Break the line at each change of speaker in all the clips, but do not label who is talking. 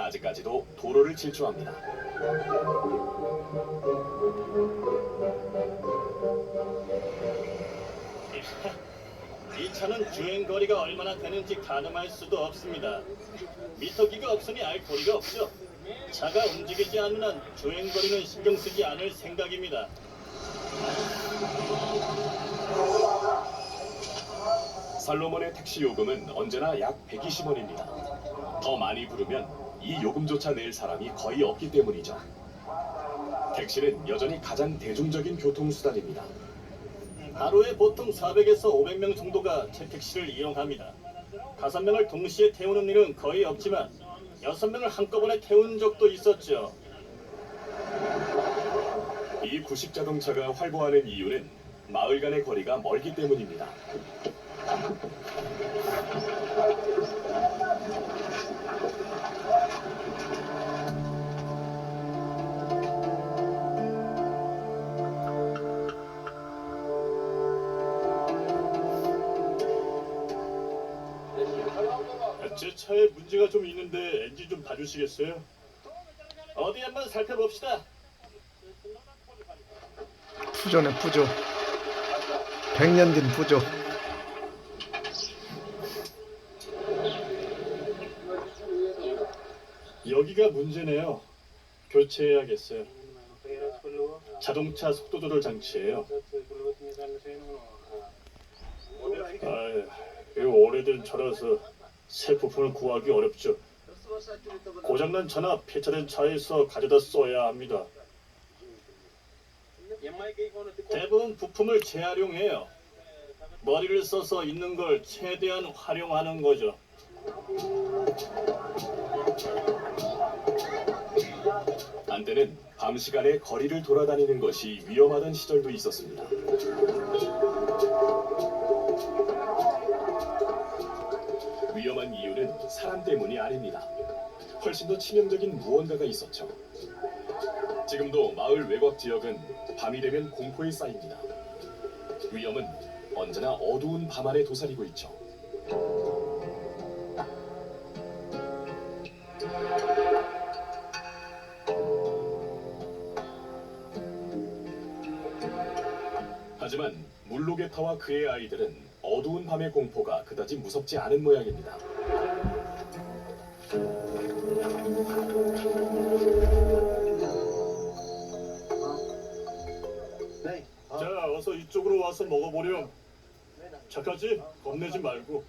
아직까지도 도로를 질주합니다.
이 차는 주행거리가 얼마나 되는지 가늠할 수도 없습니다. 미터기가 없으니 알 거리가 없죠. 차가 움직이지 않는 한 주행거리는 신경 쓰지 않을 생각입니다.
살로몬의 택시 요금은 언제나 약 120원입니다. 더 많이 부르면 이 요금조차 낼 사람이 거의 없기 때문이죠. 택시는 여전히 가장 대중적인 교통수단입니다.
하루에 보통 400에서 500명 정도가 택시를 이용합니다. 5명을 동시에 태우는 일은 거의 없지만 6명을 한꺼번에 태운 적도 있었죠.
이 구식 자동차가 활보하는 이유는 마을 간의 거리가 멀기 때문입니다.
제 차에 문제가 좀 있는데 엔진 좀 봐주시겠어요? 어디 한번 살펴봅시다.
푸조네 푸조. 100년 된 푸조.
여기가 문제네요. 교체해야겠어요. 자동차 속도 조절 장치예요. 이 오래된 차라서 새 부품을 구하기 어렵죠. 고장난 차나 폐차된 차에서 가져다 써야 합니다. 대부분 부품을 재활용해요. 머리를 써서 있는 걸 최대한 활용하는 거죠.
한때는 밤 시간에 거리를 돌아다니는 것이 위험하던 시절도 있었습니다. 위험한 이유는 사람 때문이 아닙니다. 훨씬 더 치명적인 무언가가 있었죠. 지금도 마을 외곽 지역은 밤이 되면 공포에 쌓입니다. 위험은 언제나 어두운 밤 아래 도사리고 있죠. 하지만 물로게타와 그의 아이들은 어두운 밤의 공포가 그다지 무섭지 않은 모양입니다.
자, 어서 이쪽으로 와서 먹어보렴. 착하지? 겁내지 말고.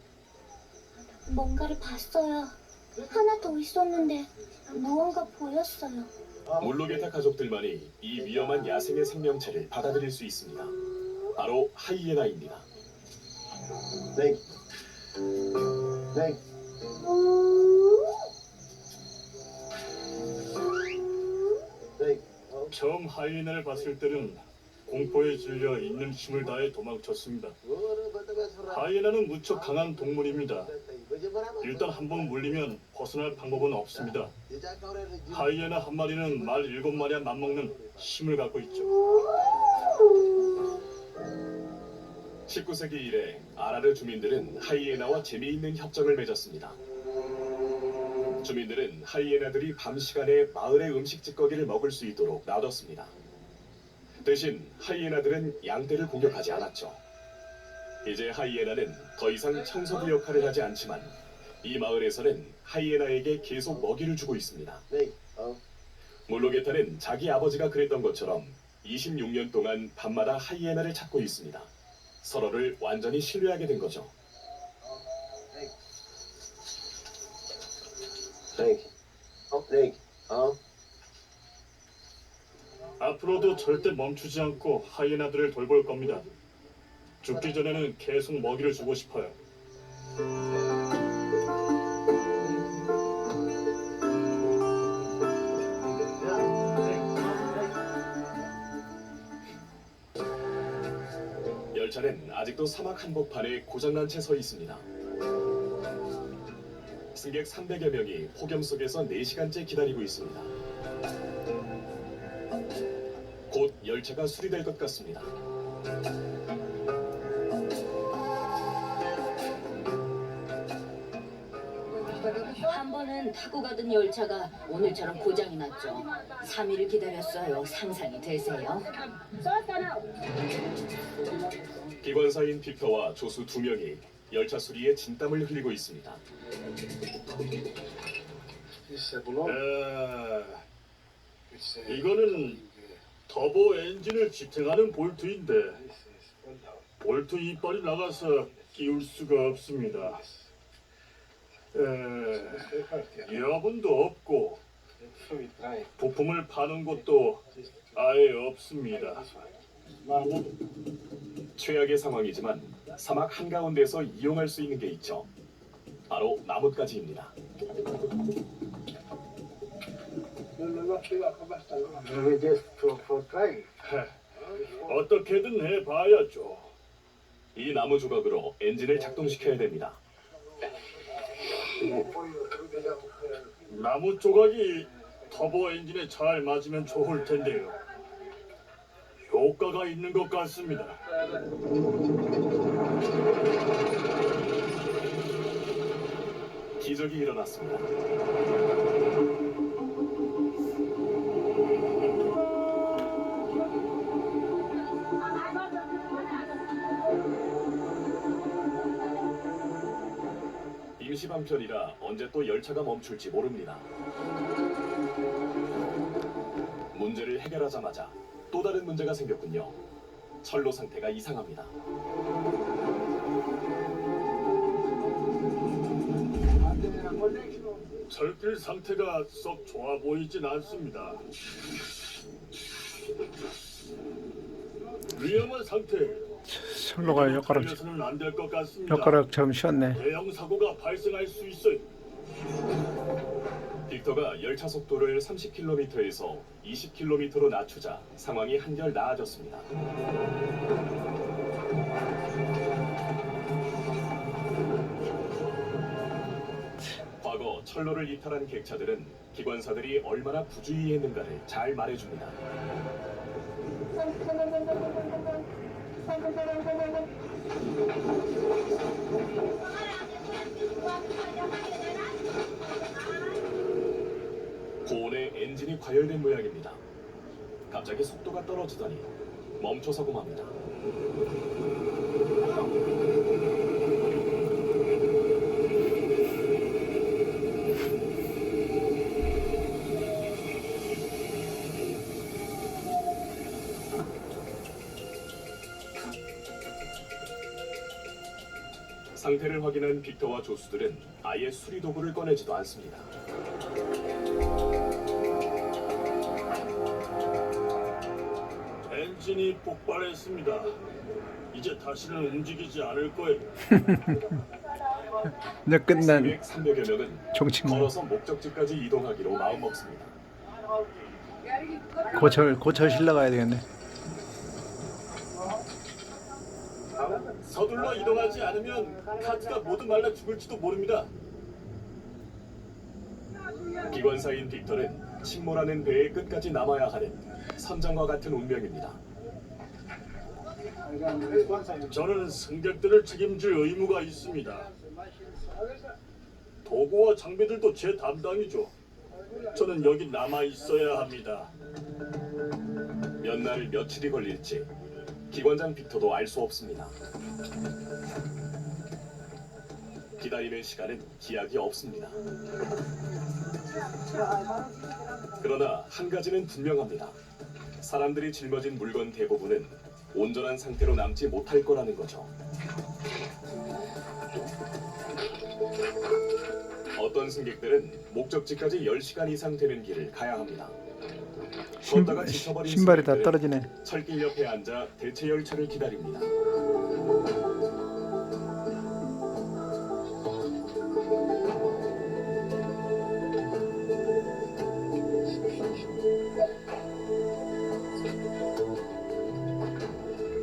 뭔가를 봤어요. 하나 더 있었는데 무언가 보였어요.
물로게타 가족들만이 이 위험한 야생의 생명체를 받아들일 수 있습니다. 바로 하이에나입니다.
처음 하이에나를 봤을 때는 공포에 질려 있는 힘을 다해 도망쳤습니다. 하이에나는 무척 강한 동물입니다. 일단 한번 물리면 벗어날 방법은 없습니다. 하이에나 한 마리는 말 7마리와 맞먹는 힘을 갖고 있죠.
19세기 이래 아라르 주민들은 하이에나와 재미있는 협정을 맺었습니다. 주민들은 하이에나들이 밤 시간에 마을의 음식 찌꺼기를 먹을 수 있도록 놔뒀습니다. 대신 하이에나들은 양떼를 공격하지 않았죠. 이제 하이에나는 더 이상 청소부 역할을 하지 않지만 이 마을에서는 하이에나에게 계속 먹이를 주고 있습니다. 물로게타는 자기 아버지가 그랬던 것처럼 26년 동안 밤마다 하이에나를 찾고 있습니다. 서로를 완전히 신뢰하게 된 거죠.
앞으로도 절대 멈추지 않고 하이에나들을 돌볼 겁니다. 죽기 전에는 계속 먹이를 주고 싶어요.
열차는 아직도 사막 한복판에 고장난 채 서 있습니다. 승객 300여 명이 폭염 속에서 4시간째 기다리고 있습니다. 곧 열차가 수리될 것 같습니다.
한
이번엔 타고 가던 열차가 오늘처럼 고장이 났죠. 3일을 기다렸어요. 상상이 되세요?
기관사인 빅터와 조수 2명이 열차 수리에 진땀을 흘리고 있습니다.
이거는 터보 엔진을 지탱하는 볼트인데 볼트 이빨이 나가서 끼울 수가 없습니다. 여분도 없고 부품을 파는 곳도 아예 없습니다.
최악의 상황이지만 사막 한가운데서 이용할 수 있는 게 있죠. 바로 나뭇가지입니다.
어떻게든 해봐야죠.
이 나무 조각으로 엔진을 작동시켜야 됩니다.
나무 조각이 터보 엔진에 잘 맞으면 좋을 텐데요. 효과가 있는 것 같습니다.
기적이 일어났습니다. 임시 방편이라 언제 또 열차가 멈출지 모릅니다. 문제를 해결하자마자 또 다른 문제가 생겼군요. 철로 상태가 이상합니다.
철길 상태가 썩 좋아 보이진 않습니다. 위험한 상태예요.
철로가
달려서는 안 될 것 같습니다.
젓가락처럼 쉬었네.
대형 사고가 발생할 수 있어요.
빅터가 열차 속도를 30km에서 20km로 낮추자 상황이 한결 나아졌습니다. 과거 철로를 이탈한 객차들은 기관사들이 얼마나 부주의했는가를 잘 말해줍니다. 고온에 엔진이 과열된 모양입니다. 갑자기 속도가 떨어지더니 멈춰서고 맙니다. 상태를 확인한 빅터와 조수들은 아예 수리 도구를 꺼내지도 않습니다.
엔진이 폭발했습니다. 이제 다시는 움직이지 않을 거예요.
이제 끝난
300여 명은
종친구.
걸어서 목적지까지 이동하기로 마음먹습니다.
고철 실러 가야 되겠네.
서둘러 이동하지 않으면 카트가 모두 말라 죽을지도 모릅니다.
기관사인 빅터는 침몰하는 배의 끝까지 남아야 하는 선장과 같은 운명입니다.
저는 승객들을 책임질 의무가 있습니다. 도구와 장비들도 제 담당이죠. 저는 여기 남아 있어야 합니다.
몇 날 며칠이 걸릴지 기관장 빅터도 알 수 없습니다. 기다림의 시간은 기약이 없습니다. 그러나 한 가지는 분명합니다. 사람들이 짊어진 물건 대부분은 온전한 상태로 남지 못할 거라는 거죠. 어떤 승객들은 목적지까지 10시간 이상 되는 길을 가야 합니다. 걷다가 지쳐버린
신발이 다
승객들은
떨어지네.
철길 옆에 앉아 대체 열차를 기다립니다.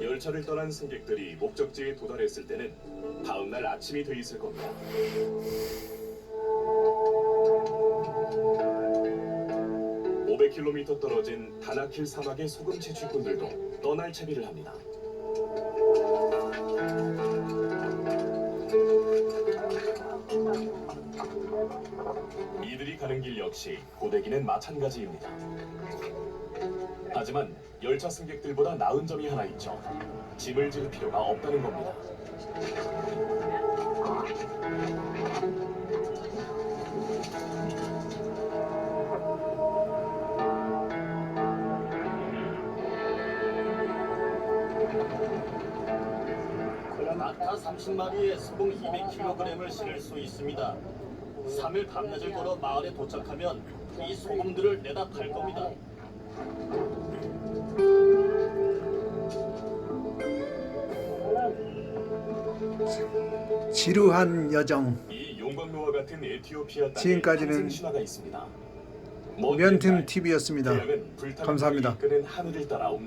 열차를 떠난 승객들이 목적지에 도달했을 때는 다음 날 아침이 돼 있을 겁니다. (500km) 떨어진 다나킬 사막의 소금 채취꾼들도 떠날 채비를 합니다. 길 역시 고데기는 마찬가지입니다. 하지만 열차 승객들보다 나은 점이 하나 있죠. 짐을 질 필요가 없다는 겁니다.
낙타 30마리에 소금 200kg을 실을 수 있습니다. 3일 밤낮을 걸어 마을에 도착하면 이 소금들을 내다 팔 겁니다.
지루한 여정.
이 용광로와 같은 에티오피아 땅에
지금까지는
항생 신화가 있습니다.
면팀 TV였습니다.
태양은 불타는
감사합니다.
불을 이끄는 하늘을 따라 움직입니다.